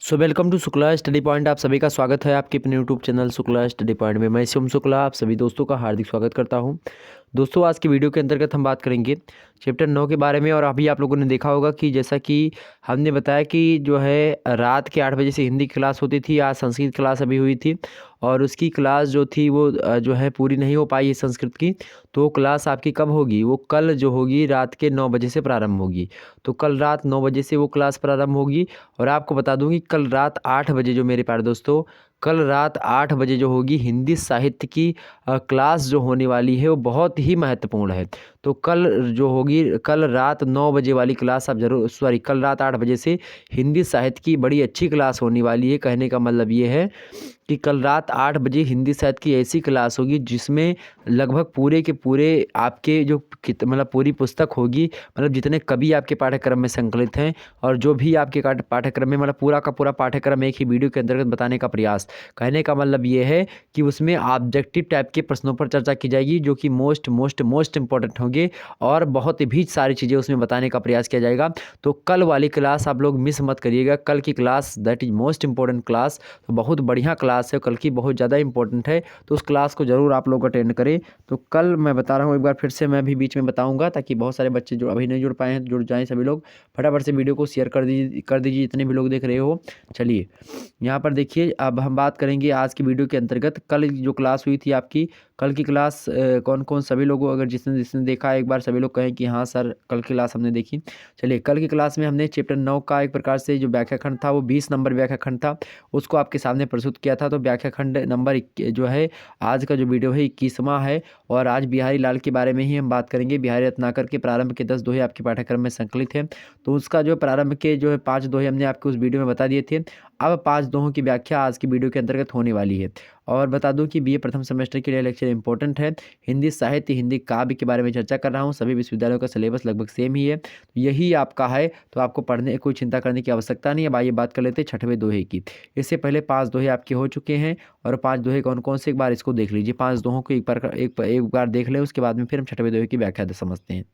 Welcome to Shukla study point. आप सभी का स्वागत है आपके अपने YouTube channel Shukla study point में। मैं शिवम शुक्ला आप सभी दोस्तों का हार्दिक स्वागत करता हूं। दोस्तों, आज की वीडियो के अंतर्गत हम बात करेंगे चैप्टर 9 के बारे में। और अभी आप लोगों ने देखा होगा कि जैसा कि हमने बताया कि जो है रात के 8 बजे से हिंदी क्लास होती थी। आज संस्कृत क्लास अभी हुई थी और उसकी क्लास जो थी वो जो है पूरी नहीं हो पाई है संस्कृत की। तो क्लास आपकी कब होगी? वो कल जो होगी रात के 9 बजे से प्रारंभ होगी। तो कल रात 9 बजे से वो क्लास प्रारंभ होगी। और आपको बता दूं कि कल रात 8 बजे जो मेरे प्यारे दोस्तों, कल रात 8 बजे जो होगी हिंदी साहित्य की क्लास जो होने वाली है वो बहुत ही महत्वपूर्ण है। तो कल जो होगी, कल रात 9 बजे वाली क्लास आप जरूर, सॉरी, कल रात 8 बजे से हिंदी साहित्य की बड़ी अच्छी क्लास होने वाली है। कहने का मतलब ये है कि कल रात 8 बजे हिंदी साहित्य की ऐसी क्लास होगी जिसमें लगभग पूरे के पूरे आपके जो मतलब पूरी पुस्तक होगी, मतलब जितने कवि आपके पाठ्यक्रम में संकलित हैं और जो भी आपके पाठ्यक्रम में, मतलब पूरा का पूरा पाठ्यक्रम एक ही वीडियो के अंतर्गत बताने का प्रयास। कहने का मतलब ये है कि उसमें ऑब्जेक्टिव टाइप के प्रश्नों पर चर्चा की जाएगी जो कि मोस्ट मोस्ट मोस्ट इंपॉर्टेंट होंगे और बहुत भी सारी चीज़ें उसमें बताने का प्रयास किया जाएगा। तो कल वाली क्लास आप लोग मिस मत करिएगा। कल की class that is most important class, तो बहुत बढ़िया क्लास है, कल की बहुत ज़्यादा इंपॉर्टेंट है। तो उस क्लास को ज़रूर आप लोग अटेंड करें। तो कल मैं बता रहा हूँ, एक बार फिर से मैं भी बीच में बताऊँगा ताकि बहुत सारे बच्चे जो अभी नहीं जुड़ पाए हैं जुड़ जाएँ सभी लोग। फटाफट से वीडियो को शेयर कर दीजिए जितने भी लोग देख रहे हो। चलिए यहाँ पर देखिए, अब हम बात करेंगे आज की वीडियो के अंतर्गत कल जो क्लास हुई थी आपकी। कल की क्लास कौन कौन सभी लोगों, अगर जिसने जिसने देखा एक बार सभी लोग कहें कि हाँ सर कल की क्लास हमने देखी। चलिए, कल की क्लास में हमने चैप्टर 9 का एक प्रकार से जो व्याख्याखंड था वो 20 नंबर व्याख्याखंड था, उसको आपके सामने प्रस्तुत किया था। तो व्याख्याखंड नंबर जो है आज का जो वीडियो है 21वां है। और आज बिहारी लाल के बारे में ही हम बात करेंगे। बिहारी रत्नाकर के प्रारंभ के 10 दोहे आपके पाठ्यक्रम में संकलित हैं। तो उसका जो प्रारंभ के जो है 5 दोहे हमने आपको उस वीडियो में बता दिए थे। अब 5 दोहों की व्याख्या आज की वीडियो के अंतर्गत होने वाली है। और बता दूं कि बीए प्रथम सेमेस्टर के लिए लेक्चर इंपॉर्टेंट है। हिंदी साहित्य, हिंदी काव्य के बारे में चर्चा कर रहा हूं। सभी विश्वविद्यालयों का सिलेबस लगभग सेम ही है, तो यही आपका है। तो आपको पढ़ने कोई चिंता करने की आवश्यकता नहीं है। अब आइए बात कर लेते हैं 6वें दोहे की। इससे पहले 5 दोहे आपके हो चुके हैं और 5 दोहे कौन कौन से, एक बार इसको देख लीजिए। 5 दोहों को एक बार देख लें, उसके बाद में फिर हम 6वें दोहे की व्याख्या समझते हैं।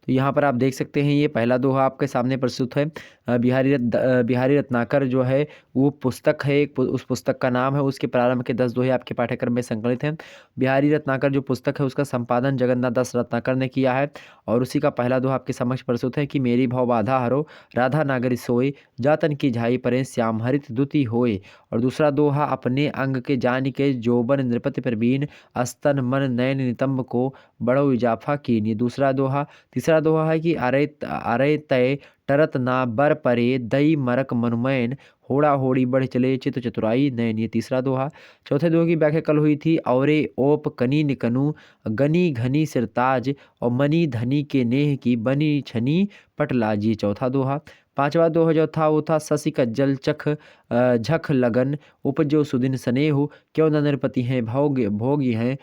तो यहाँ पर आप देख सकते हैं ये पहला दोहा आपके सामने प्रस्तुत है। बिहारी रत्नाकर जो है वो पुस्तक है, उस पुस्तक का नाम है, उसके प्रारंभ के 10 दोहे आपके पाठ्यक्रम में संकलित हैं। बिहारी रत्नाकर जो पुस्तक है उसका संपादन जगन्नाथ दास रत्नाकर ने किया है। और उसी का पहला दोहा आपके समक्ष प्रस्तुत है कि मेरी भव बाधा हरो, राधा नागरी सोए, जातन की झाई परे, श्याम हरित दुति होए। और दूसरा दोहा अपने अंग के जान के, जोबन नृपति प्रवीण, अस्तन मन नयन नितंब को, बड़ो इजाफा कीन। दूसरा दोहा। तीसरा दोहा है कि अरे अरे तय टरत ना बर परे, दई मरक मनुमैन, होड़ा होड़ी बढ़ चले चित चतुराई नयन। ये तीसरा दोहा। चौथे दोहे की व्याख्या कल हुई थी। औरे ओप कनी निकनु, गनी घनी सिरताज, और मनी धनी के नेह की, बनी छनी पटलाज। ये चौथा दोहा। पांचवा दोहा जो था वो था शशि का जल चख झख लगन, उपजो सुदिन स्नेहु, क्यों न नरपति हैं भोगी हैं,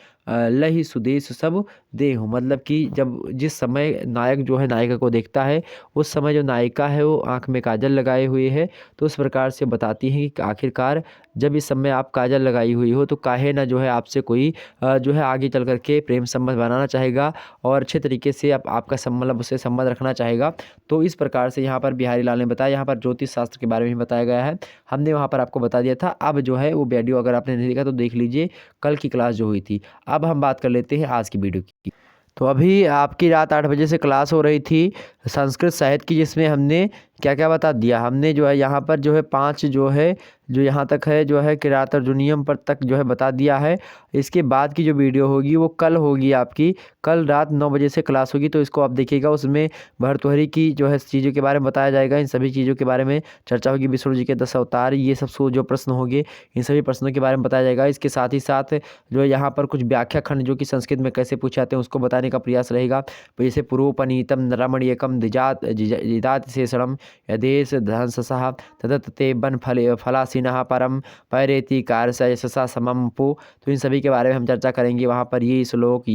लही सुदेश सब देहु। मतलब कि जब जिस समय नायक जो है नायिका को देखता है, उस समय जो नायिका है वो आंख में काजल लगाए हुए है। तो उस प्रकार से बताती हैं कि आखिरकार जब इस समय आप काजल लगाई हुई हो तो काहे ना जो है आपसे कोई जो है आगे चल करके प्रेम संबंध बनाना चाहेगा और अच्छे तरीके से आपका मतलब उससे संबंध रखना चाहेगा। तो इस प्रकार से यहाँ पर बिहारी लाल ने बताया। यहाँ पर ज्योतिष शास्त्र के बारे में भी बताया गया है, हमने वहाँ पर आपको बता दिया था। अब जो है वो वीडियो अगर आपने नहीं देखा तो देख लीजिए, कल की क्लास जो हुई थी। अब हम बात कर लेते हैं आज की वीडियो की। तो अभी आपकी रात 8 बजे से क्लास हो रही थी संस्कृत साहित्य की, जिसमें हमने क्या क्या बता दिया। हमने जो है यहाँ पर जो है 5 जो है जो यहाँ तक है जो है किरात अर्जुनियम पर तक जो है बता दिया है। इसके बाद की जो वीडियो होगी वो कल होगी आपकी, कल रात 9 बजे से क्लास होगी। तो इसको आप देखिएगा, उसमें भर्तृहरि की जो है चीज़ों के बारे में बताया जाएगा। इन सभी चीज़ों के बारे में चर्चा होगी। विष्णु जी के 10 अवतार, ये सब जो प्रश्न होंगे इन सभी प्रश्नों के बारे में बताया जाएगा। इसके साथ ही साथ जो है यहाँ पर कुछ व्याख्या खंड जो कि संस्कृत में कैसे पूछे जाते हैं उसको बताने का प्रयास रहेगा। जैसे पूर्वोपनीतम रमणीयकम जिदात शेषणम यदेश धंससः तदत ते बन फलासीनः परम पैरेति कारस यशसा समम पो। तो इन सभी के बारे में हम चर्चा करेंगे। वहाँ पर ये श्लोक,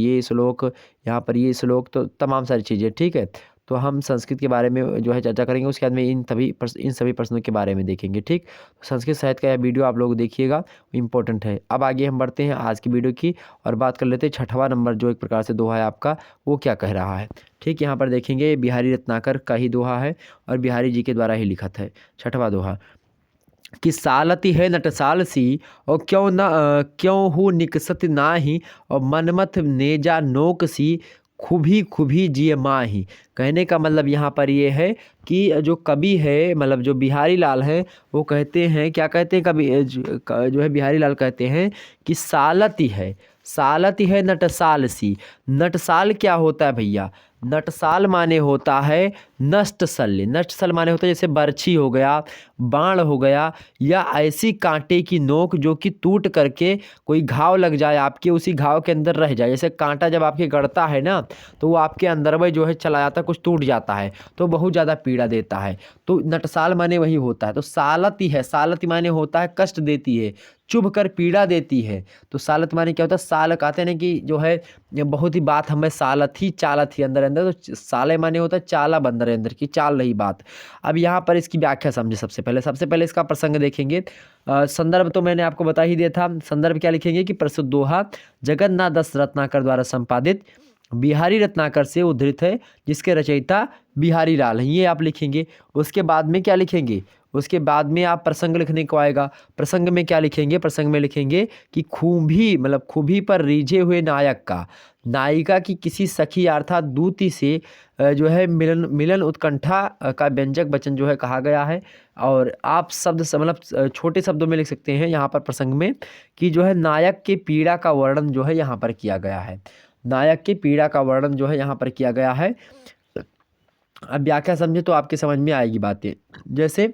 यहाँ पर ये श्लोक, तो तमाम सारी चीज़ें, ठीक है। तो हम संस्कृत के बारे में जो है चर्चा करेंगे। उसके बाद में इन सभी प्रश्नों के बारे में देखेंगे, ठीक। तो संस्कृत साहित्य का यह वीडियो आप लोग देखिएगा, इंपॉर्टेंट है। अब आगे हम बढ़ते हैं आज की वीडियो की और बात कर लेते हैं 6वां नंबर जो एक प्रकार से दोहा है आपका, वो क्या कह रहा है, ठीक। यहाँ पर देखेंगे बिहारी रत्नाकर का ही दोहा है और बिहारी जी के द्वारा ही लिखित है। 6वां दोहा। कि सालती है नटसाल सी, और क्यों हूँ निकसत नाही, और मनमथ नेजा नोक सी, खूबी खूबी जिय माही। कहने का मतलब यहाँ पर ये है कि जो कवि है, मतलब जो बिहारी लाल हैं, वो कहते हैं, क्या कहते हैं, कवि जो है बिहारी लाल कहते हैं कि सालती है नटसाल सी। नटसाल क्या होता है भैया? नटसाल माने होता है नष्ट शल्य। नष्ट शल्य माने होता है जैसे बर्छी हो गया, बाण हो गया, या ऐसी कांटे की नोक जो कि टूट करके कोई घाव लग जाए आपके, उसी घाव के अंदर रह जाए। जैसे कांटा जब आपके गड़ता है ना, तो वो आपके अंदर में जो है चला जाता है, कुछ टूट जाता है, तो बहुत ज़्यादा पीड़ा देता है। तो नटसाल माने वही होता है। तो सालती है, सालती माने होता है कष्ट देती है, चुभ कर पीड़ा देती है। तो सालत माने क्या होता है? साल कहते हैं ना कि जो है ये बहुत ही बात हमें सालत ही चालत ही अंदर अंदर, तो साले माने होता है चाला बंदर अंदर की, चाल रही बात। अब यहाँ पर इसकी व्याख्या समझे। सबसे पहले इसका प्रसंग देखेंगे। संदर्भ तो मैंने आपको बता ही दिया था। संदर्भ क्या लिखेंगे कि प्रस्तुत दोहा जगन्नाथ दास रत्नाकर द्वारा संपादित बिहारी रत्नाकर से उद्धृत है, जिसके रचयिता बिहारी लाल हैं, ये आप लिखेंगे। उसके बाद में क्या लिखेंगे? उसके बाद में आप प्रसंग लिखने को आएगा। प्रसंग में क्या लिखेंगे? प्रसंग में लिखेंगे कि खूबी, मतलब खूबी पर रीझे हुए नायक का नायिका की किसी सखी अर्थात दूती से जो है मिलन मिलन उत्कंठा का व्यंजक वचन जो है कहा गया है। और आप शब्द मतलब छोटे शब्दों में लिख सकते हैं यहाँ पर प्रसंग में कि जो है नायक के पीड़ा का वर्णन जो है यहाँ पर किया गया है। नायक की पीड़ा का वर्णन जो है यहाँ पर किया गया है। अब व्याख्या समझे तो आपके समझ में आएगी बातें। जैसे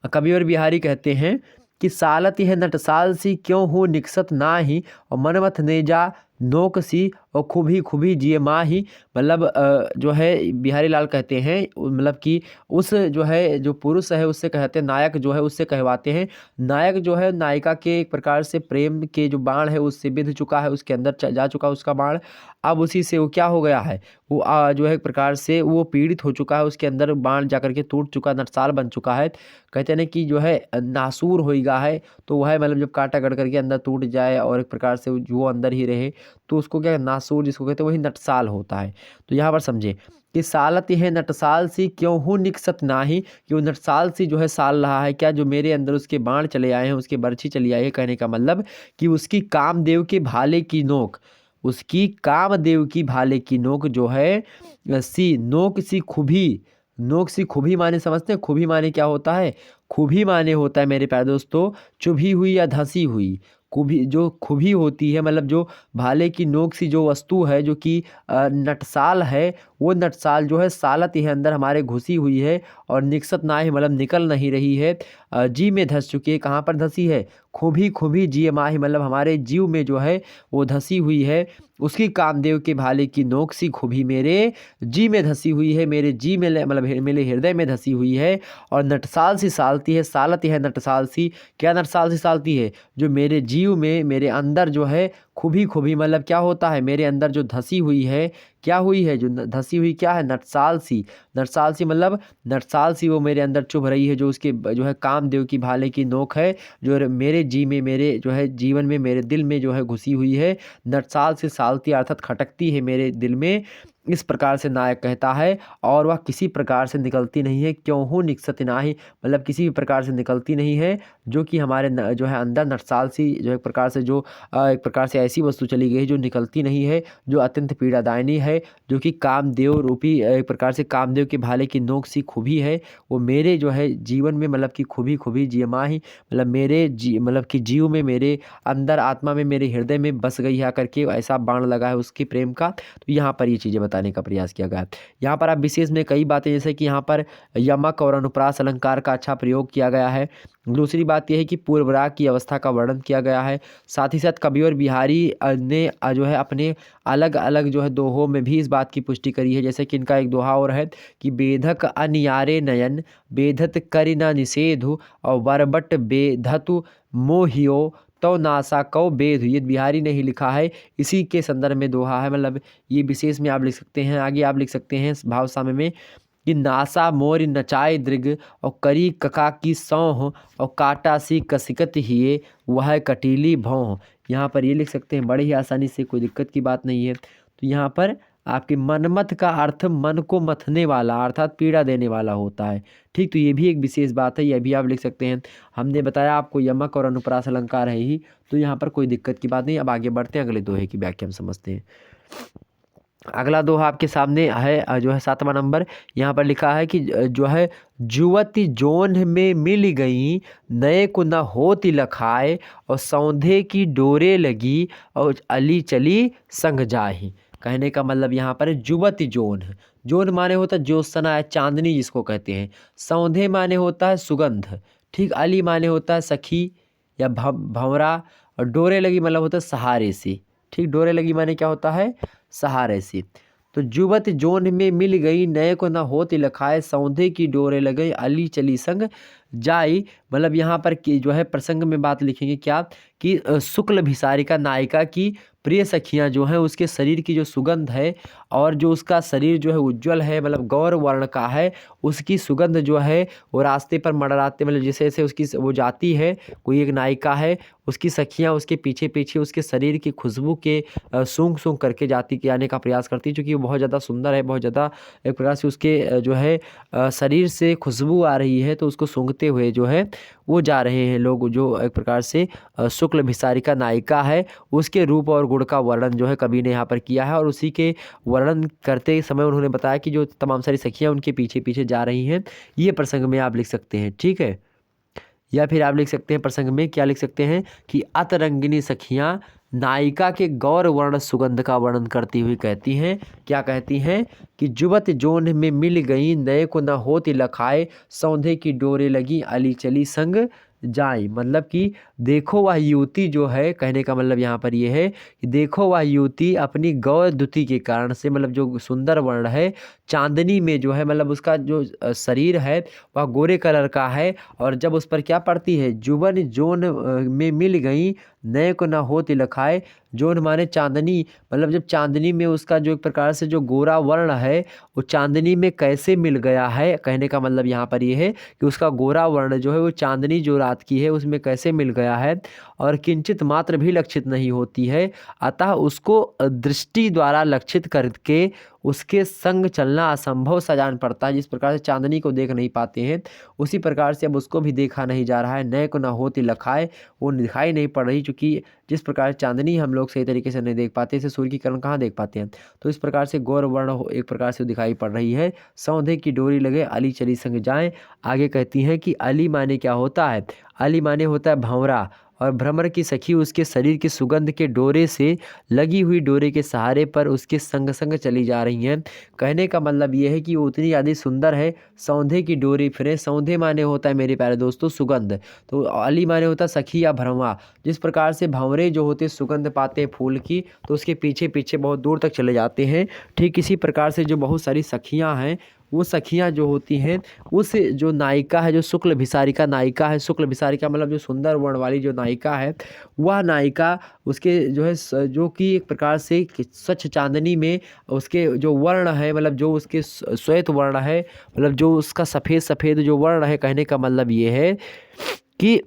कविवर बिहारी कहते हैं कि सालत यह नटसाल सी, क्यों हो निकसत नाही, और मनमथ नेजा नोक सी, और खूबी खूबी जिए माही। मतलब जो है बिहारी लाल कहते हैं, मतलब कि उस जो है जो पुरुष है उससे कहते हैं, नायक जो है उससे कहवाते हैं, नायक जो है नायिका के एक प्रकार से प्रेम के जो बाण है उससे बिध चुका है, उसके अंदर जा चुका उसका बाण। अब उसी से वो क्या हो गया है, वो जो है एक प्रकार से वो पीड़ित हो चुका है, उसके अंदर बाण जा करके टूट चुका, नटसाल बन चुका है। कहते हैं ना कि जो है नासूर होइगा है, तो वह मतलब जब कांटा गड़ करके अंदर टूट जाए और एक प्रकार से वो अंदर ही रहे, तो उसको क्या नासूर जिसको कहते हैं वही नटसाल होता है। तो यहाँ पर समझे कि सालत यह नटसाल सी, क्यों हूँ निकसत नाही, कि वो नटसाल सी जो है साल रहा है क्या, जो मेरे अंदर उसके बाण चले आए हैं, उसके बर्छी चली आई है। कहने का मतलब कि उसकी कामदेव के भाले की नोक, उसकी कामदेव की भाले की नोक जो है सी, नोक सी खुभी। नोक सी खुभी माने समझते हैं? खुभी माने क्या होता है? खुभी माने होता है मेरे प्यारे दोस्तों चुभी हुई या धंसी हुई। खुभी, जो खुभी होती है मतलब जो भाले की नोक सी जो वस्तु है जो कि नटसाल है, वो नटसाल जो है सालत यह अंदर हमारे घुसी हुई है, और निकसत ना ही मतलब निकल नहीं रही है, जी में धंस चुकी है। कहाँ पर धंसी है? खूबी खूबी जी माही, मतलब हमारे जीव में जो है वो धंसी हुई है। उसकी कामदेव के भाले की नोक सी खुभी मेरे जी में धंसी हुई है, मेरे जी में मतलब मेरे हृदय में धंसी हुई है। और नटसाल सी सालती है, सालत है नटसाल सी। क्या नटसाल सी सालती है? जो मेरे जीव में, मेरे अंदर जो है खुभी खुभी, मतलब क्या होता है मेरे अंदर जो धंसी हुई है, क्या हुई है जो धंसी हुई, क्या है? नटसाल सी। नटसाल सी मतलब नटसाल सी वो मेरे अंदर चुभ रही है, जो उसके जो है कामदेव की भाले की नोक है, जो मेरे जी में, मेरे जो है जीवन में, मेरे दिल में जो है घुसी हुई है। नटसाल से सालती अर्थात खटकती है मेरे दिल में, इस प्रकार से नायक कहता है। और वह किसी प्रकार से निकलती नहीं है, क्यों हूँ निकसत नाही, मतलब किसी भी प्रकार से निकलती नहीं है, जो कि हमारे जो है अंदर नटसाल सी जो एक प्रकार से जो एक प्रकार से ऐसी वस्तु चली गई है जो निकलती नहीं है, जो अत्यंत पीड़ादायनी है, जो कि कामदेव रूपी एक प्रकार से कामदेव के भाले की नोक सी खुभी है। वो मेरे जो है जीवन में मतलब कि खुभी खुभी जियमा ही, मतलब मेरे मतलब कि जीव में, मेरे अंदर आत्मा में, मेरे हृदय में बस गई है करके ऐसा बाण लगा है उसके प्रेम का। तो यहाँ पर ये चीज़ें बताने का प्रयास किया गया है। यहाँ पर आप विशेष में कई बातें, जैसे कि यहाँ पर यमक और अनुप्रास अलंकार का अच्छा प्रयोग किया गया है। दूसरी बात यह है कि पूर्वराग की अवस्था का वर्णन किया गया है। साथ ही साथ कवि और बिहारी ने जो है अपने अलग अलग जो है दोहों में भी इस बात की पुष्टि करी है। जैसे कि इनका एक दोहा और है कि बेधक अनियारे नयन, बेधत करि न निषेधु, और बरबट बेधतु मोहियो, तो नासा कौ बेधु। ये बिहारी ने ही लिखा है, इसी के संदर्भ में दोहा है। मतलब ये विशेष में आप लिख सकते हैं। आगे आप लिख सकते हैं भाव साम्य में कि नासा मोर नचाए दृग, और करी कका की सौह, और काटा सी कसिकत हिये, वह कटीली भौं। यहाँ पर ये लिख सकते हैं बड़े ही आसानी से, कोई दिक्कत की बात नहीं है। तो यहाँ पर आपकी मनमत का अर्थ मन को मथने वाला अर्थात पीड़ा देने वाला होता है। ठीक, तो ये भी एक विशेष बात है, यह भी आप लिख सकते हैं। हमने बताया आपको यमक और अनुप्रास अलंकार है ही, तो यहाँ पर कोई दिक्कत की बात नहीं। अब आगे बढ़ते हैं, अगले दोहे की व्याख्या हम समझते हैं। अगला दोहा आपके सामने है जो है 7वां नंबर। यहाँ पर लिखा है कि जो है जुवति जोन में मिल गई नए को न होती लखाए, और सौंधे की डोरे लगी और अली चली संग जाही। कहने का मतलब यहाँ पर जुवति जोन है। जोन माने होता है ज्योत्सना है, चांदनी जिसको कहते हैं। सौंधे माने होता है सुगंध। ठीक, अली माने होता है सखी या भंवरा, और डोरे लगी मतलब होता है सहारे से। ठीक, डोरे लगी माने क्या होता है, सहारे से। तो जुवत जोन में मिल गई नए को न होत लखाए, सौंधे की डोरे लगे अली चली संग जाई। मतलब यहाँ पर जो है प्रसंग में बात लिखेंगे क्या कि शुक्ल भिसारिका नायिका की प्रिय सखियाँ जो हैं उसके शरीर की जो सुगंध है और जो उसका शरीर जो है उज्जवल है, मतलब गौर वर्ण का है, उसकी सुगंध जो है वो रास्ते पर मंडराते, मतलब जैसे जैसे उसकी वो जाती है, कोई एक नायिका है, उसकी सखियाँ उसके पीछे पीछे उसके शरीर की खुशबू के सूंघ सूंघ करके जाने का प्रयास करती है, क्योंकि वो बहुत ज़्यादा सुंदर है, बहुत ज़्यादा एक प्रकार से उसके जो है शरीर से खुशबू आ रही है, तो उसको सूंघते हुए जो है वो जा रहे हैं लोग। जो एक प्रकार से शुक्ल भिसारिका नायिका है, उसके रूप और गुण का वर्णन जो है कवि ने यहाँ पर किया है, और उसी के वर्णन करते समय उन्होंने बताया कि जो तमाम सारी सखियाँ उनके पीछे पीछे जा रही हैं। ये प्रसंग में आप लिख सकते हैं। ठीक है, या फिर आप लिख सकते हैं प्रसंग में क्या लिख सकते हैं कि अतरंगिनी सखियाँ नायिका के गौर वर्ण सुगंध का वर्णन करती हुई कहती हैं, क्या कहती हैं कि जुवत जोन में मिल गई नए को न होती लखाए, सौंधे की डोरे लगी अली चली संग जाई। मतलब कि देखो वह युवती जो है, कहने का मतलब यहाँ पर ये है कि देखो वह युवती अपनी गौर द्युति के कारण से, मतलब जो सुंदर वर्ण है, चांदनी में जो है, मतलब उसका जो शरीर है वह गोरे कलर का है, और जब उस पर क्या पड़ती है, जुबन जोन में मिल गई नए को न होती लखाए। जोन माने चांदनी, मतलब जब चांदनी में उसका जो एक प्रकार से जो गोरा वर्ण है वो चांदनी में कैसे मिल गया है, कहने का मतलब यहाँ पर ये है कि उसका गोरा वर्ण जो है वो चांदनी जो रात की है उसमें कैसे मिल गया है, और किंचित मात्र भी लक्षित नहीं होती है, अतः उसको दृष्टि द्वारा लक्षित करके उसके संग चलना असंभव सा जान पड़ता है। जिस प्रकार से चांदनी को देख नहीं पाते हैं, उसी प्रकार से अब उसको भी देखा नहीं जा रहा है। नए को न होती लखाए, वो दिखाई नहीं पड़ रही, क्योंकि जिस प्रकार चांदनी हम लोग सही तरीके से नहीं देख पाते, इसे सूर्य की किरण कहाँ देख पाते हैं, तो इस प्रकार से गौर वर्ण एक प्रकार से दिखाई पड़ रही है। सौंधे की डोरी लगे अली चली संग जाएं। आगे कहती हैं कि अली माने क्या होता है, अली माने होता है भंवरा, और भ्रमर की सखी उसके शरीर की सुगंध के डोरे से लगी हुई डोरे के सहारे पर उसके संग संग चली जा रही हैं। कहने का मतलब ये है कि वो उतनी ज़्यादा सुंदर है। सौंधे की डोरी फिरे, सौंधे माने होता है मेरे प्यारे दोस्तों सुगंध, तो अली माने होता है सखी या भ्रमवा। जिस प्रकार से भंवरे जो होते सुगंध पाते हैं फूल की, तो उसके पीछे पीछे बहुत दूर तक चले जाते हैं। ठीक इसी प्रकार से जो बहुत सारी सखियाँ हैं, वो सखियाँ जो होती हैं, उस जो नायिका है, जो शुक्ल भिसारिका नायिका है, शुक्ल भिसारिका मतलब जो सुंदर वर्ण वाली जो नायिका है, वह नायिका उसके जो है जो कि एक प्रकार से स्वच्छ चांदनी में उसके जो वर्ण है, मतलब जो उसके श्वेत वर्ण है, मतलब जो उसका सफ़ेद सफ़ेद जो वर्ण है, कहने का मतलब ये है कि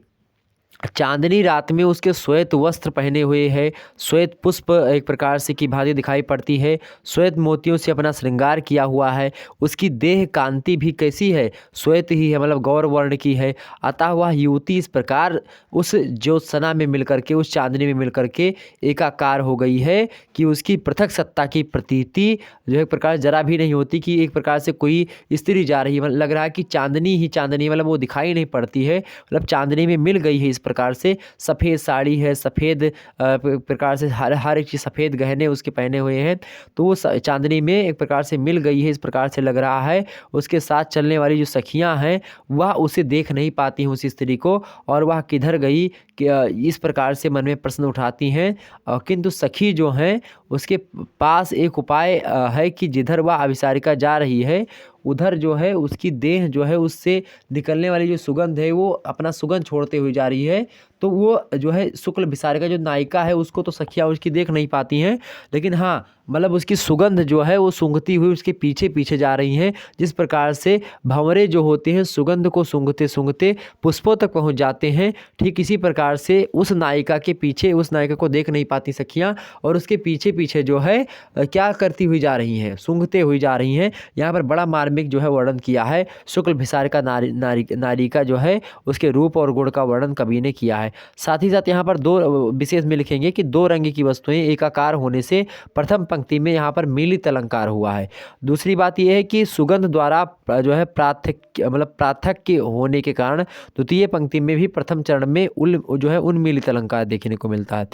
चांदनी रात में उसके श्वेत वस्त्र पहने हुए है, श्वेत पुष्प एक प्रकार से की भांति दिखाई पड़ती है, श्वेत मोतियों से अपना श्रृंगार किया हुआ है, उसकी देह कांति भी कैसी है, श्वेत ही है, मतलब गौर वर्ण की है। अतः वह युवती इस प्रकार उस ज्योत्सना में मिलकर के, उस चांदनी में मिलकर के एकाकार हो गई है कि उसकी पृथक सत्ता की प्रतीति जो एक प्रकार जरा भी नहीं होती कि एक प्रकार से कोई स्त्री जा रही है, मतलब लग रहा है कि चांदनी ही चांदनी, मतलब वो दिखाई नहीं पड़ती है, मतलब चांदनी में मिल गई है। इस प्रकार से सफ़ेद साड़ी है, सफ़ेद प्रकार से हर एक चीज़ सफ़ेद गहने उसके पहने हुए हैं, तो वो चांदनी में एक प्रकार से मिल गई है, इस प्रकार से लग रहा है। उसके साथ चलने वाली जो सखियां हैं वह उसे देख नहीं पाती हैं उस स्त्री को, और वह किधर गई इस प्रकार से मन में प्रश्न उठाती हैं। किंतु सखी जो हैं उसके पास एक उपाय है कि जिधर वह अभिसारिका जा रही है उधर जो है उसकी देह जो है उससे निकलने वाली जो सुगंध है वो अपना सुगंध छोड़ते हुए जा रही है, तो वो जो है शुक्ल भिसारिका जो नायिका है उसको तो सखियाँ उसकी देख नहीं पाती हैं, लेकिन हाँ मतलब उसकी सुगंध जो है वो सूंघती हुई उसके पीछे पीछे जा रही हैं। जिस प्रकार से भंवरे जो होते हैं सुगंध को सूंघते सूंघते पुष्पों तक पहुंच जाते हैं, ठीक इसी प्रकार से उस नायिका के पीछे, उस नायिका को देख नहीं पाती सखियाँ और उसके पीछे पीछे जो है क्या करती हुई जा रही हैं, सूंघते हुई जा रही हैं। यहाँ पर बड़ा मार्मिक जो है वर्णन किया है शुक्ल भिसारिका नारी का जो है उसके रूप और गुण का वर्णन कवि ने किया है। साथ ही साथ यहाँ पर दो विशेष में लिखेंगे कि दो रंग की वस्तुएं एकाकार होने से प्रथम पंक्ति में यहाँ पर मिलित अलंकार हुआ है। दूसरी बात यह है कि सुगंध द्वारा जो है प्रार्थक होने के कारण द्वितीय पंक्ति में भी प्रथम चरण में जो है उन्मीलित अलंकार देखने को मिलता है।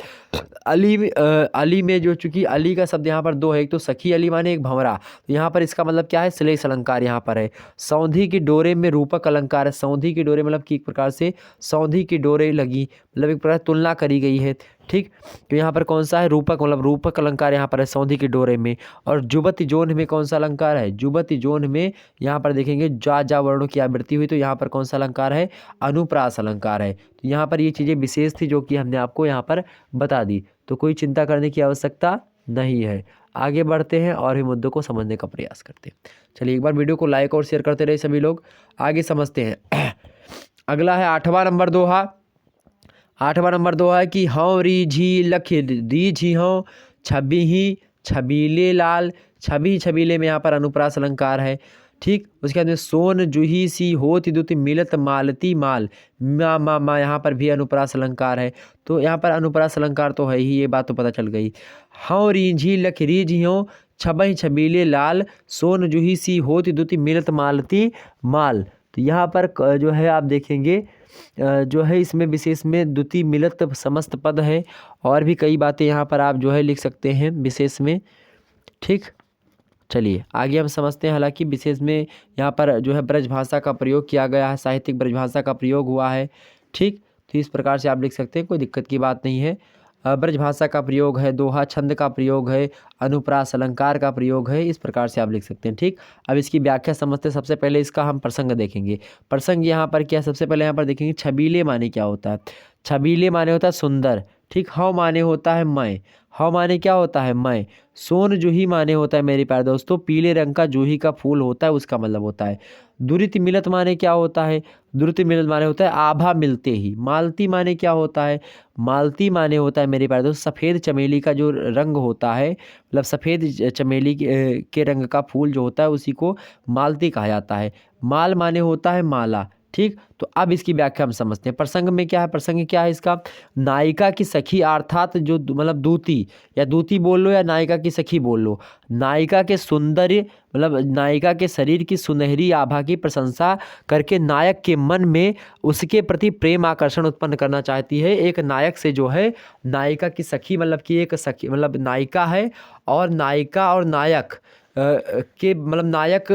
अली में जो चूंकि अली का शब्द यहाँ पर दो है, एक तो सखी अली माने एक भंवरा, तो यहाँ पर इसका मतलब क्या है श्लेष अलंकार यहाँ पर है। सौंधी की डोरे में रूपक अलंकार है। सौंधी की डोरे मतलब कि एक प्रकार से सौंधी की डोरे लगी, मतलब एक प्रकार तुलना करी गई है, ठीक। तो यहाँ पर कौन सा है रूपक, मतलब रूपक अलंकार यहाँ पर है सौंधी की डोरे में। और जुबति जोन में कौन सा अलंकार है, जुबति जोन में यहाँ पर देखेंगे जा वर्णों की आवृत्ति हुई, तो यहाँ पर कौन सा अलंकार है अनुप्रास अलंकार है। तो यहाँ पर ये चीज़ें विशेष थी जो कि हमने आपको यहाँ पर बता दी, तो कोई चिंता करने की आवश्यकता नहीं है। आगे बढ़ते हैं और भी मुद्दों को समझने का प्रयास करते हैं। चलिए एक बार वीडियो को लाइक और शेयर करते रहे सभी लोग, आगे समझते हैं। अगला है 8वां नंबर दोहा। 8वां नंबर दोहा है कि हौ रीझी लख रीझी हौ छबी ही छबीले लाल। छबी छबीले में यहाँ पर अनुप्रास अलंकार है, ठीक। उसके बाद में सोन जूही सी होती दुति मिलत मालती माल, मा यहाँ पर भी अनुप्रास अलंकार है। तो यहाँ पर अनुप्रास अलंकार तो है ही, ये बात तो पता चल गई। हौ रीझी लख रीझी हौ छबई छबीले लाल, सोन जूही सी होती दुति मिलत मालती माल। तो यहाँ पर जो है आप देखेंगे जो है इसमें विशेष में द्वितीय मिलत समस्त पद है, और भी कई बातें यहाँ पर आप जो है लिख सकते हैं विशेष में, ठीक। चलिए आगे हम समझते हैं। हालांकि विशेष में यहाँ पर जो है ब्रज भाषा का प्रयोग किया गया है, साहित्यिक ब्रज भाषा का प्रयोग हुआ है, ठीक। तो इस प्रकार से आप लिख सकते हैं, कोई दिक्कत की बात नहीं है। ब्रज भाषा का प्रयोग है, दोहा छंद का प्रयोग है, अनुप्रास अलंकार का प्रयोग है, इस प्रकार से आप लिख सकते हैं, ठीक। अब इसकी व्याख्या समझते, सबसे पहले इसका हम प्रसंग देखेंगे। प्रसंग यहाँ पर क्या, सबसे पहले यहाँ पर देखेंगे छबीले माने क्या होता है। छबीले माने होता है सुंदर, ठीक। हौ माने होता है मैं, हौ माने क्या होता है मैं। सोन जूही माने होता है मेरे प्यारे दोस्तों पीले रंग का जूही का फूल होता है, उसका मतलब होता है। दुरित मिलत माने क्या होता है, दुरित मिलत माने होता है आभा मिलते ही। मालती माने क्या होता है, मालती माने होता है मेरे प्यारे दोस्तों सफ़ेद चमेली का जो रंग होता है, मतलब सफ़ेद चमेली के रंग का फूल जो होता है उसी को मालती कहा जाता है। माल माने होता है माला, ठीक। तो अब इसकी व्याख्या हम समझते हैं। प्रसंग में क्या है, प्रसंग क्या है इसका, नायिका की सखी अर्थात जो मतलब दूती, या दूती बोल लो या नायिका की सखी बोल लो, नायिका के सौंदर्य मतलब नायिका के शरीर की सुनहरी आभा की प्रशंसा करके नायक के मन में उसके प्रति प्रेम आकर्षण उत्पन्न करना चाहती है। एक नायक से जो है नायिका की सखी, मतलब कि एक सखी मतलब नायिका है, और नायिका और नायक के मतलब नायक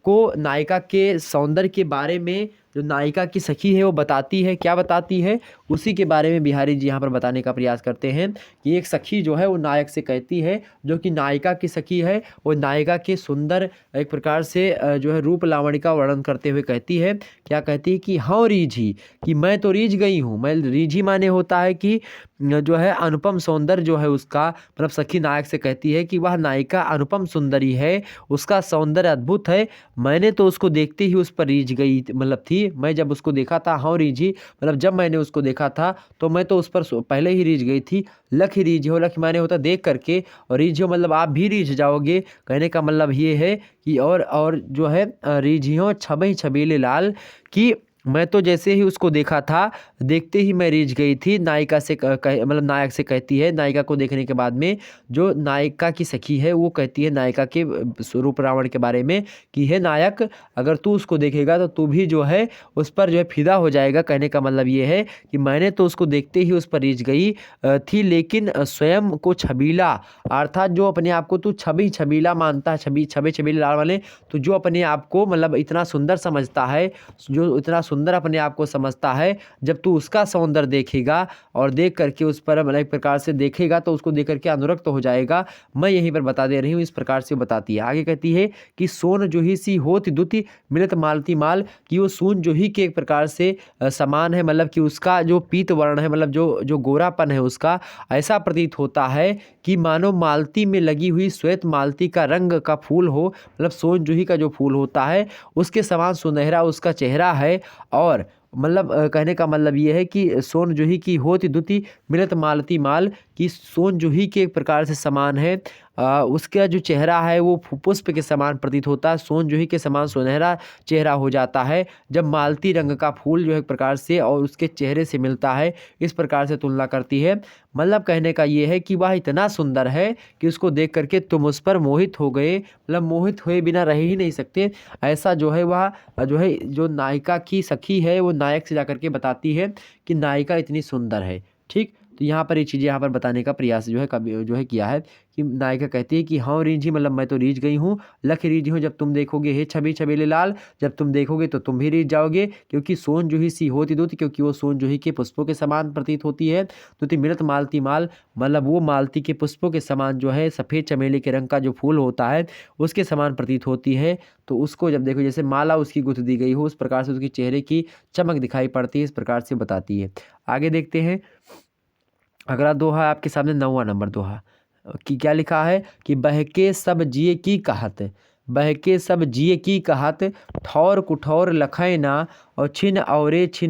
को नायिका के सौंदर्य के बारे में जो नायिका की सखी है वो बताती है। क्या बताती है, उसी के बारे में बिहारी जी यहाँ पर बताने का प्रयास करते हैं कि एक सखी जो है वो नायक से कहती है, जो कि नायिका की सखी है, वो नायिका के सुंदर एक प्रकार से जो है रूप लावण्य का वर्णन करते हुए कहती है। क्या कहती है कि हाँ रीझी, कि मैं तो रीझ गई हूँ। मैं रीझी माने होता है कि जो है अनुपम सौंदर्य जो है उसका, मतलब सखी नायक से कहती है कि वह नायिका अनुपम सुंदरी है, उसका सौंदर्य अद्भुत है, मैंने तो उसको देखते ही उस पर रीझ गई, मतलब थी मैं जब उसको देखा था। हाँ रीझी मतलब जब मैंने उसको देखा था तो मैं तो उस पर पहले ही रीझ गई थी। लख रीझ हो, लख माने होता देख करके, और रीझ हो मतलब आप भी रीझ जाओगे। कहने का मतलब ये है कि और जो है रीझियों छबई छबीले लाल, कि मैं तो जैसे ही उसको देखा था देखते ही मैं रीझ गई थी। नायिका से मतलब नायक से कहती है, नायिका को देखने के बाद में जो नायिका की सखी है वो कहती है नायिका के स्वरूप रावण के बारे में कि हे नायक, अगर तू उसको देखेगा तो तू भी जो है उस पर जो है फिदा हो जाएगा। कहने का मतलब ये है कि मैंने तो उसको देखते ही उस पर रीझ गई थी, लेकिन स्वयं को छबीला, अर्थात जो अपने आप को तू छबी छबीला मानता है, छबी छबे छबीले लाल वाले, तो जो अपने आप को मतलब इतना सुंदर समझता है, जो इतना सुंदर अपने आप को समझता है, जब तू उसका सौंदर्य देखेगा और देख करके उस पर मतलब एक प्रकार से देखेगा तो उसको देख करके अनुरक्त हो जाएगा। मैं यहीं पर बता दे रही हूँ, इस प्रकार से बताती है। आगे कहती है कि सोन जूही सी होत दुति मिलत मालती माल, कि वो सोन जूही के एक प्रकार से समान है, मतलब कि उसका जो पीत वर्ण है, मतलब जो गोरापन है उसका ऐसा प्रतीत होता है कि मानो मालती में लगी हुई श्वेत मालती का रंग का फूल हो, मतलब सोन जूही का जो फूल होता है उसके समान सुनहरा उसका चेहरा है। और मतलब कहने का मतलब ये है कि सोन जूही की होती दुति मिलत मालती माल, कि सोन जूही के एक प्रकार से समान है। उसका जो चेहरा है वो पुष्प के समान प्रतीत होता है, सोन जूही के समान सुनहरा चेहरा हो जाता है जब मालती रंग का फूल जो है एक प्रकार से और उसके चेहरे से मिलता है। इस प्रकार से तुलना करती है। मतलब कहने का ये है कि वह इतना सुंदर है कि उसको देख करके तुम उस पर मोहित हो गए, मतलब मोहित हुए बिना रह ही नहीं सकते। ऐसा जो है वह जो है जो नायिका की सखी है वो नायक से जाकर के बताती है कि नायिका इतनी सुंदर है। ठीक, तो यहाँ पर ये चीज़ें यहाँ पर बताने का प्रयास जो है कभी जो है किया है कि नायिका कहती है कि हाँ रीझी, मतलब मैं तो रीझ गई हूँ, लख रीझी हूँ जब तुम देखोगे हे छवि छबीले लाल, जब तुम देखोगे तो तुम भी रीझ जाओगे, क्योंकि सोन जूही सी होती दुति, क्योंकि वो सोन जूही के पुष्पों के समान प्रतीत होती है। दुति मिलत मालती माल, मतलब वो मालती के पुष्पों के समान जो है सफ़ेद चमेली के रंग का जो फूल होता है उसके समान प्रतीत होती है। तो उसको जब देखो जैसे माला उसकी गुथ दी गई हो उस प्रकार से उसके चेहरे की चमक दिखाई पड़ती है, इस प्रकार से बताती है। आगे देखते हैं अगला दोहा है आपके सामने 9वां नंबर दोहा कि क्या लिखा है कि बहके सब जिए की कहत, बहके सब जिए की कहत, ठौर कुठौर लखै ना, और छिन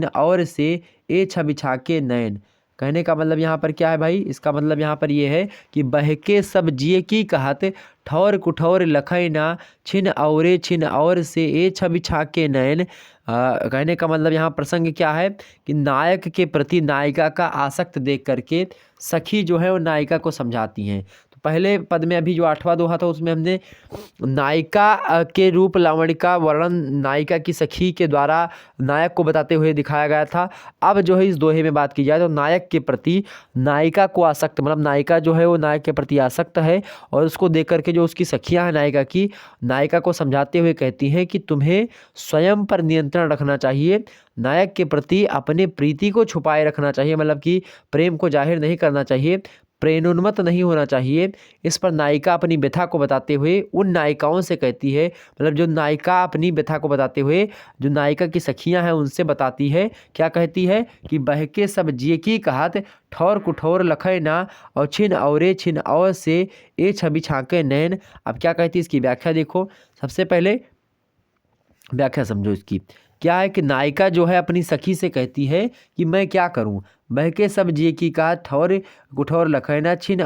और से ए छबिछा के नैन। कहने का मतलब यहाँ पर क्या है भाई, इसका मतलब यहाँ पर ये है कि बहके सब जिए की कहत, ठौर कुठौर लखै ना, छिन और से ए छबिछा के नैन। कहने का मतलब यहाँ प्रसंग क्या है कि नायक के प्रति नायिका का आसक्त देख करके सखी जो है वो नायिका को समझाती हैं। तो पहले पद में अभी जो 8वां दोहा था उसमें हमने नायिका के रूप लावण्य का वर्णन नायिका की सखी के द्वारा नायक को बताते हुए दिखाया गया था। अब जो है इस दोहे में बात की जाए तो नायक के प्रति नायिका को आसक्त, मतलब नायिका जो है वो नायक के प्रति आसक्त है और उसको देख करके जो उसकी सखियां हैं नायिका की, नायिका को समझाते हुए कहती हैं कि तुम्हें स्वयं पर नियंत्रण रखना चाहिए, नायक के प्रति अपने प्रीति को छुपाए रखना चाहिए, मतलब कि प्रेम को जाहिर नहीं करना चाहिए, प्रेमोन्मत्त नहीं होना चाहिए। इस पर नायिका अपनी व्यथा को बताते हुए उन नायिकाओं से कहती है, मतलब जो नायिका अपनी व्यथा को बताते हुए जो नायिका की सखियां हैं उनसे बताती है, क्या कहती है कि बहके सब जिए की कहत, ठौर कुठौर लखै ना, और छिन और से ए छवि छाके नैन। अब क्या कहती है इसकी व्याख्या देखो। सबसे पहले व्याख्या समझो इसकी। क्या है कि नायिका जो है अपनी सखी से कहती है कि मैं क्या करूं, बहके सब जिए की कहा, ठौर कुठौर लखैना, छिन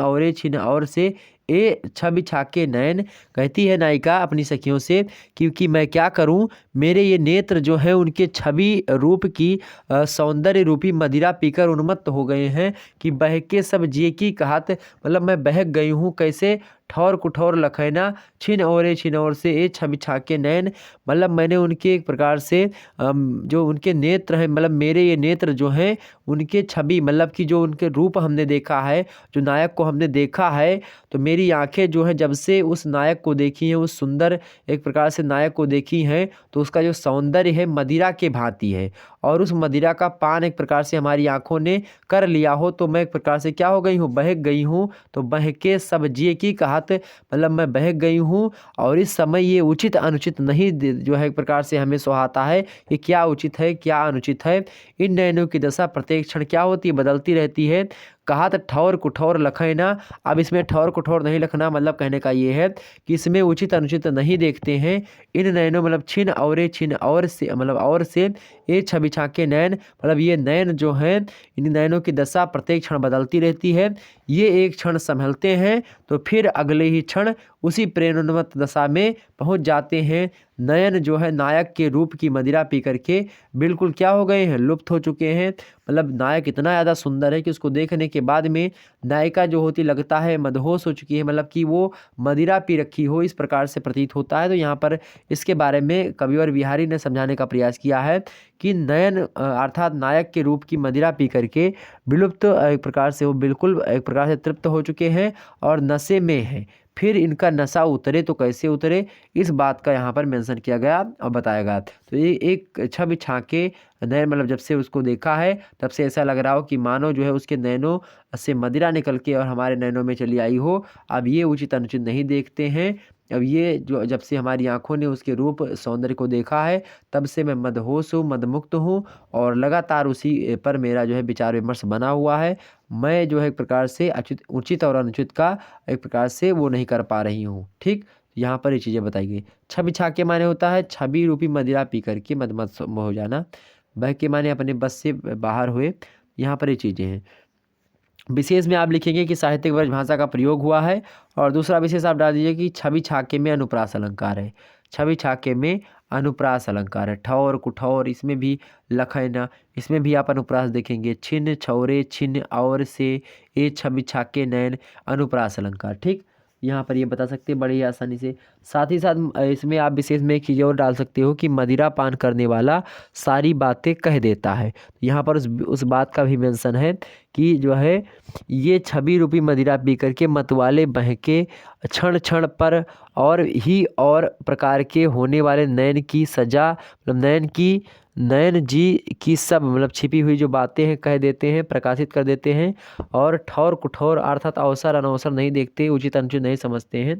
और से ए छवि छाके नैन। कहती है नायिका अपनी सखियों से क्योंकि मैं क्या करूं, मेरे ये नेत्र जो है उनके छवि रूप की सौंदर्य रूपी मदिरा पीकर उन्मत्त हो गए हैं कि बहके सब जिए की कहत, मतलब मैं बहक गई हूँ। कैसे, ठौर कुठौर लखैना, छिन और से ए छवि छाके नैन, मतलब मैंने उनके एक प्रकार से जो उनके नेत्र हैं, मतलब मेरे ये नेत्र जो हैं उनके छवि, मतलब कि जो उनके रूप हमने देखा है, जो नायक को हमने देखा है, तो मेरी आंखें जो हैं जब से उस नायक को देखी हैं, उस सुंदर एक प्रकार से नायक को देखी हैं, तो उसका जो सौंदर्य है मदिरा के भांति है और उस मदिरा का पान एक प्रकार से हमारी आंखों ने कर लिया हो, तो मैं एक प्रकार से क्या हो गई हूँ, बहक गई हूँ। तो बहके सब जिए की कहत, मतलब मैं बहक गई हूँ और इस समय ये उचित अनुचित नहीं जो है एक प्रकार से हमें सुहाता है कि क्या उचित है क्या अनुचित है। इन नयनों की दशा प्रत्येक क्षण क्या होती है, बदलती रहती है। कहा था ठौर कुठौर लखैना, अब इसमें ठौर कुठौर नहीं लखना, मतलब कहने का ये है कि इसमें उचित अनुचित नहीं देखते हैं। इन नयनों मतलब छिन और से, मतलब और से ए छवि छाके नैन, मतलब ये नैन जो हैं इन नैनों की दशा प्रत्येक क्षण बदलती रहती है। ये एक क्षण संभलते हैं तो फिर अगले ही क्षण उसी प्रेरणोन्मत्त दशा में पहुंच जाते हैं। नयन जो है नायक के रूप की मदिरा पी करके बिल्कुल क्या हो गए हैं, लुप्त हो चुके हैं। मतलब नायक इतना ज़्यादा सुंदर है कि उसको देखने के बाद में नायिका जो होती लगता है मदहोश हो चुकी है, मतलब कि वो मदिरा पी रखी हो, इस प्रकार से प्रतीत होता है। तो यहाँ पर इसके बारे में कविवर बिहारी ने समझाने का प्रयास किया है कि नयन अर्थात नायक के रूप की मदिरा पी करके विलुप्त एक प्रकार से वो बिल्कुल एक प्रकार से तृप्त हो चुके हैं और नशे में हैं। फिर इनका नशा उतरे तो कैसे उतरे, इस बात का यहाँ पर मेंशन किया गया और बताया गया। तो ये एक छवि छाके नैन मतलब जब से उसको देखा है तब से ऐसा लग रहा हो कि मानो जो है उसके नैनों से मदिरा निकल के और हमारे नैनों में चली आई हो। अब ये उचित अनुचित नहीं देखते हैं। अब ये जो जब से हमारी आंखों ने उसके रूप सौंदर्य को देखा है तब से मैं मदहोश हूँ, मदमुक्त हूँ और लगातार उसी पर मेरा जो है विचार विमर्श बना हुआ है। मैं जो है एक प्रकार से उचित और अनुचित का एक प्रकार से वो नहीं कर पा रही हूँ। ठीक, यहाँ पर ये चीज़ें बताई गई। छवि छाके माने होता है छवि रूपी मदिरा पी करके मदमस्त हो जाना। बह के माने अपने बस से बाहर हुए। यहाँ पर ये चीज़ें हैं। विशेष में आप लिखेंगे कि साहित्यिक ब्रज भाषा का प्रयोग हुआ है और दूसरा विशेष आप डाल दीजिए कि छवि छाके में अनुप्रास अलंकार है। छवि छाके में अनुप्रास अलंकार है। ठौर कुठौर इसमें भी लखना, इसमें भी आप अनुप्रास देखेंगे। छिन्न छौरे छिन्न और से ए छवि छाके नैन अनुप्रास अलंकार। ठीक, यहाँ पर ये बता सकते हैं बड़े ही आसानी से। साथ ही साथ इसमें आप विशेष में एक चीज़ और डाल सकते हो कि मदिरा पान करने वाला सारी बातें कह देता है। यहाँ पर उस बात का भी मेंशन है कि जो है ये छवि रूपी मदिरा पी करके मतवाले बहके क्षण क्षण पर और प्रकार के होने वाले नैन की सजा मतलब नैन जी की सब मतलब छिपी हुई जो बातें हैं कह देते हैं, प्रकाशित कर देते हैं। और ठौर कुठौर अर्थात अवसर अनवसर नहीं देखते, उचित अनुचित नहीं समझते हैं।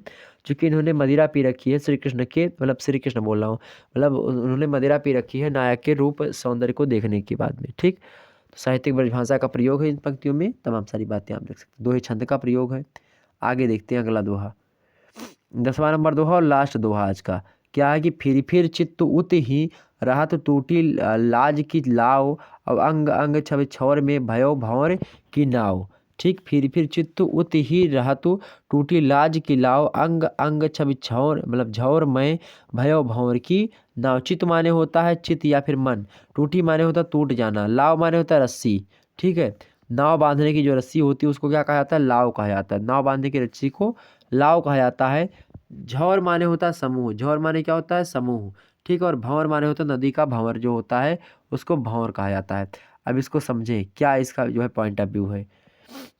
चूँकि इन्होंने मदिरा पी रखी है श्री कृष्ण के मतलब श्री कृष्ण बोल रहा हूँ मतलब उन्होंने मदिरा पी रखी है नायक के रूप सौंदर्य को देखने के बाद में। ठीक, तो साहित्यिक ब्रज भाषा का प्रयोग है इन पंक्तियों में, तमाम सारी बातें आप देख सकते हैं। दोहे छंद का प्रयोग है। आगे देखते हैं अगला दोहा, 10वां नंबर दोहा और लास्ट दोहा आज का। क्या है कि फिर चित्त उत ही राहत टूटी लाज की लाव और अंग अंग छवि छौर में भयो भंवर की नाव। ठीक, फिर चित्त उत ही राहतु टूटी लाज की लाव अंग अंग छवि छौर मतलब झौर में भयो भंवर की नाव। चित्त माने होता है चित्त या फिर मन, टूटी माने होता है टूट जाना, लाव माने होता है रस्सी। ठीक है, नाव बांधने की जो रस्सी होती है उसको क्या कहा जाता है, लाव कहा जाता है। नाव बांधने की रस्सी को लाव कहा जाता है। झौर माने होता है समूह, झौर माने क्या होता है समूह। ठीक, और भंवर माने होता है नदी का भंवर जो होता है उसको भंवर कहा जाता है। अब इसको समझें क्या इसका जो है पॉइंट ऑफ व्यू है।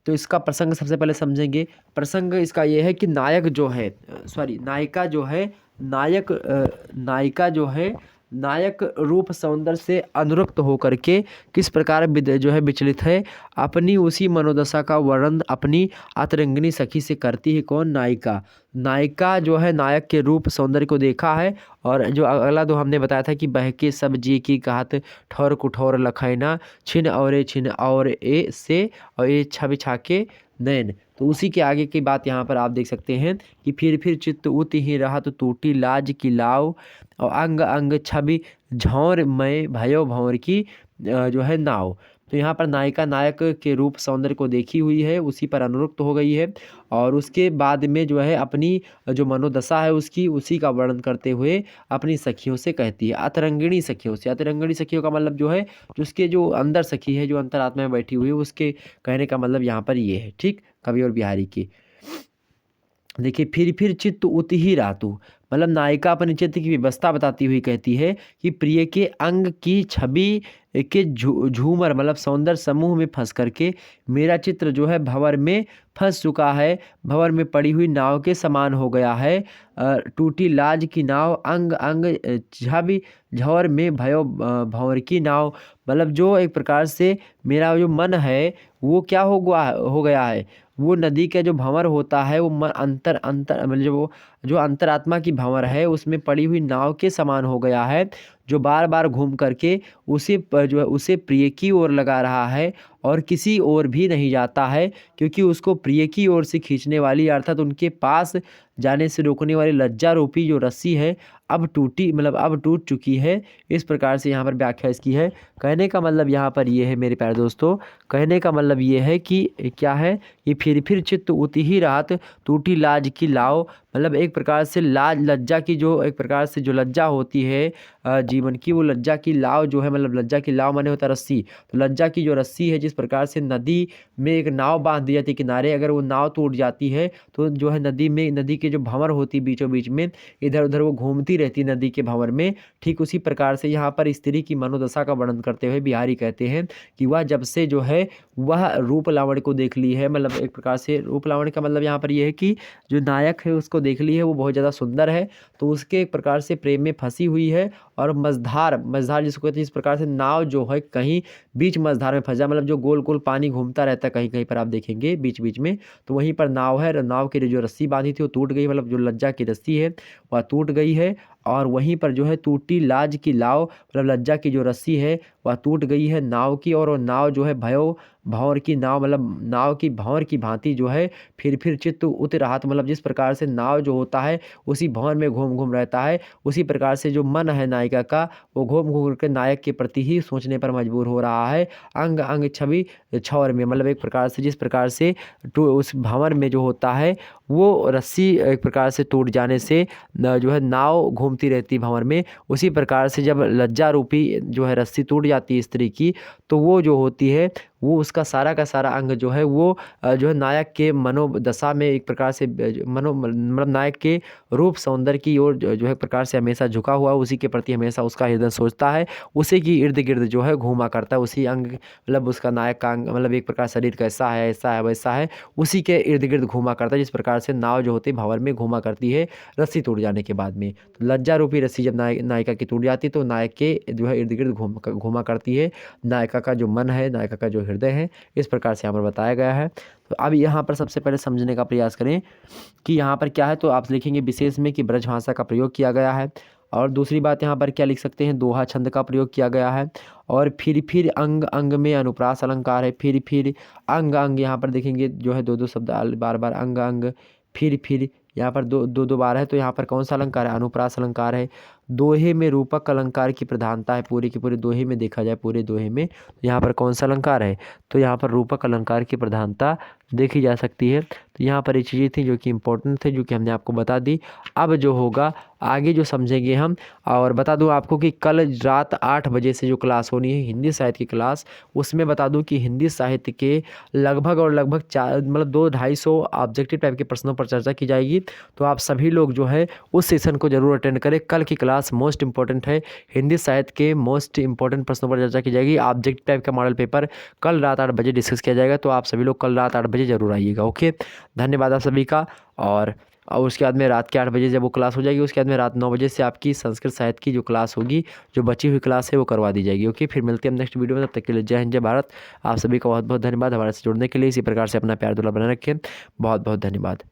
तो इसका प्रसंग सबसे पहले समझेंगे। प्रसंग इसका ये है कि नायक जो है नायिका जो है नायिका जो है नायक रूप सौंदर्य से अनुरक्त होकर के किस प्रकार जो है विचलित है, अपनी उसी मनोदशा का वर्णन अपनी अतरंगिनी सखी से करती है। कौन, नायिका। नायिका जो है नायक के रूप सौंदर्य को देखा है और जो अगला दो हमने बताया था कि बहके सब जी की कहत ठौर कुठौर लखैना छिन और ए से और ये छवि छाके नैन। तो उसी के आगे की बात यहाँ पर आप देख सकते हैं कि फिर चित्त उत ही रहा तो टूटी लाज की लाव और अंग अंग छवि झौर में भयो भंवर की जो है नाव। तो यहाँ पर नायिका नायक के रूप सौंदर्य को देखी हुई है, उसी पर अनुरक्त हो गई है और उसके बाद में जो है अपनी जो मनोदशा है उसकी उसी का वर्णन करते हुए अपनी सखियों से कहती है, अतरंगिणी सखियों से। अतरंगिणी सखियों का मतलब जो है जो उसके जो अंदर सखी है, जो अंतरात्मा में बैठी हुई है, उसके कहने का मतलब यहाँ पर ये है। ठीक, कवि और बिहारी की। देखिए फिर चित्त उत ही रातु मतलब नायिका अपने चित्त की व्यवस्था बताती हुई कहती है कि प्रिय के अंग की छवि के झूमर मतलब सौंदर्य समूह में फंस करके मेरा चित्र जो है भंवर में फंस चुका है, भंवर में पड़ी हुई नाव के समान हो गया है। टूटी लाज की नाव अंग अंग छवि झौर में भयो भंवर की नाव मतलब जो एक प्रकार से मेरा जो मन है वो क्या हो गया है, वो नदी का जो भंवर होता है वो मन अंतर मतलब जो अंतरात्मा की भंवर है उसमें पड़ी हुई नाव के समान हो गया है, जो बार बार घूम करके उसे प्रिय की ओर लगा रहा है और किसी ओर भी नहीं जाता है, क्योंकि उसको प्रिय की ओर से खींचने वाली अर्थात उनके पास जाने से रोकने वाली लज्जा रूपी जो रस्सी है अब टूट चुकी है। इस प्रकार से यहाँ पर व्याख्या इसकी है। कहने का मतलब यहाँ पर ये है मेरे प्यारे दोस्तों, कहने का मतलब ये है कि क्या है कि फिर चित्त उत ही रात टूटी लाज की लाव मतलब एक प्रकार से लज्जा की जो एक प्रकार से जो लज्जा होती है जीवन की, वो लज्जा की लाव जो है मतलब लज्जा की लाव माने होता है रस्सी। तो लज्जा की जो रस्सी है जिस प्रकार से नदी में एक नाव बांध दी जाती है किनारे, अगर वो नाव टूट जाती है तो जो है नदी के जो भंवर होती बीचों बीच में इधर उधर वो घूमती रहती नदी के भंवर में। ठीक उसी प्रकार से यहाँ पर स्त्री की मनोदशा का वर्णन करते हुए बिहारी कहते हैं कि वह जब से जो है वह रूप लावण्य को देख ली है। मतलब एक प्रकार से रूप लावण्य का मतलब यहाँ पर यह है कि जो नायक है उसको देख ली है, वो बहुत ज़्यादा सुंदर है, तो उसके एक प्रकार से प्रेम में फंसी हुई है। और मझधार, मझधार जिसको कहते हैं, इस प्रकार से नाव जो है कहीं बीच मझधार में फंस जाए, मतलब जो गोल गोल पानी घूमता रहता है कहीं कहीं पर आप देखेंगे बीच बीच में, तो वहीं पर नाव है। नाव की जो रस्सी बांधी थी वो टूट गई, मतलब जो लज्जा की रस्सी है वह टूट गई है। और वहीं पर जो है टूटी लाज की लाव, मतलब लज्जा की जो रस्सी है वह टूट गई है नाव की। और वो नाव जो है भयो भंवर की नाव, मतलब नाव की भंवर की भांति जो है फिर चित्त उत रहा। तो मतलब जिस प्रकार से नाव जो होता है उसी भंवर में घूम घूम रहता है, उसी प्रकार से जो मन है नायिका का वो घूम घूम के नायक के प्रति ही सोचने पर मजबूर हो रहा है। अंग अंग छवि छौर में, मतलब एक प्रकार से जिस प्रकार से उस भंवर में जो होता है वो रस्सी एक प्रकार से टूट जाने से जो है नाव घूमती रहती है भंवर में, उसी प्रकार से जब लज्जा रूपी जो है रस्सी टूट जाती है स्त्री की, तो वो जो होती है वो उसका सारा का सारा अंग जो है वो जो है नायक के मनोदशा में एक प्रकार से मतलब नायक के रूप सौंदर्य की ओर जो है एक प्रकार से हमेशा झुका हुआ है, उसी के प्रति हमेशा उसका हृदय सोचता है, उसी की इर्द गिर्द जो है घूमा करता है। उसी अंग, मतलब उसका नायक का अंग, मतलब एक प्रकार शरीर कैसा है, ऐसा है वैसा है, उसी के इर्द गिर्द घूमा करता है, जिस प्रकार से नाव जो होती है भंवर में घूमा करती है रस्सी टूट जाने के बाद में। तो लज्जा रूपी रस्सी जब नायिका की टूट जाती है तो नायक के जो है इर्द गिर्द घूमा करती है नायिका का जो मन है, नायिका का जो हृदय है, इस प्रकार से यहाँ पर बताया गया है। तो अब यहाँ पर सबसे पहले समझने का प्रयास करें कि यहाँ पर क्या है। तो आप लिखेंगे विशेष में कि ब्रज भाषा का प्रयोग किया गया है। और दूसरी बात यहाँ पर क्या लिख सकते हैं, दोहा छंद का प्रयोग किया गया है। और फिर अंग अंग में अनुप्रास अलंकार है। फिर अंग अंग, यहाँ पर देखेंगे जो है दो दो शब्द बार बार अंग अंग, फिर यहाँ पर दो बार है, तो यहाँ पर कौन सा अलंकार है, अनुप्रास अलंकार है। दोहे में रूपक अलंकार की प्रधानता है, पूरे के पूरे दोहे में देखा जाए, पूरे दोहे में तो यहाँ पर कौन सा अलंकार है, तो यहाँ पर रूपक अलंकार की प्रधानता देखी जा सकती है। तो यहाँ पर ये चीज़ें थी जो कि इम्पोर्टेंट थे, जो कि हमने आपको बता दी। अब जो होगा आगे जो समझेंगे हम, और बता दूं आपको कि कल रात 8 बजे से जो क्लास होनी है हिंदी साहित्य की क्लास, उसमें बता दूं कि हिंदी साहित्य के लगभग 4 मतलब 2-250 ऑब्जेक्टिव टाइप के प्रश्नों पर चर्चा की जाएगी। तो आप सभी लोग जो है उस सेशन को जरूर अटेंड करें। कल की क्लास मोस्ट इंपॉर्टेंट है, हिंदी साहित्य के मोस्ट इंपॉर्टेंट प्रश्नों पर चर्चा की जाएगी। ऑब्जेक्टिव टाइप का मॉडल पेपर कल रात 8 बजे डिस्कस किया जाएगा, तो आप सभी लोग कल रात 8 बजे जरूर आइएगा। ओके, धन्यवाद आप सभी का। और उसके बाद में रात के 8 बजे जब वो क्लास हो जाएगी, उसके बाद में रात 9 बजे से आपकी संस्कृत साहित्य की जो क्लास होगी, जो बची हुई क्लास है वो करवा दी जाएगी। ओके, फिर मिलते हैं हम नेक्स्ट वीडियो में, तब तक के लिए जय हिंद जय भारत। आप सभी का बहुत बहुत धन्यवाद हमारे से जुड़ने के लिए। इसी प्रकार से अपना प्यार दुलार बनाए रखें। बहुत बहुत धन्यवाद।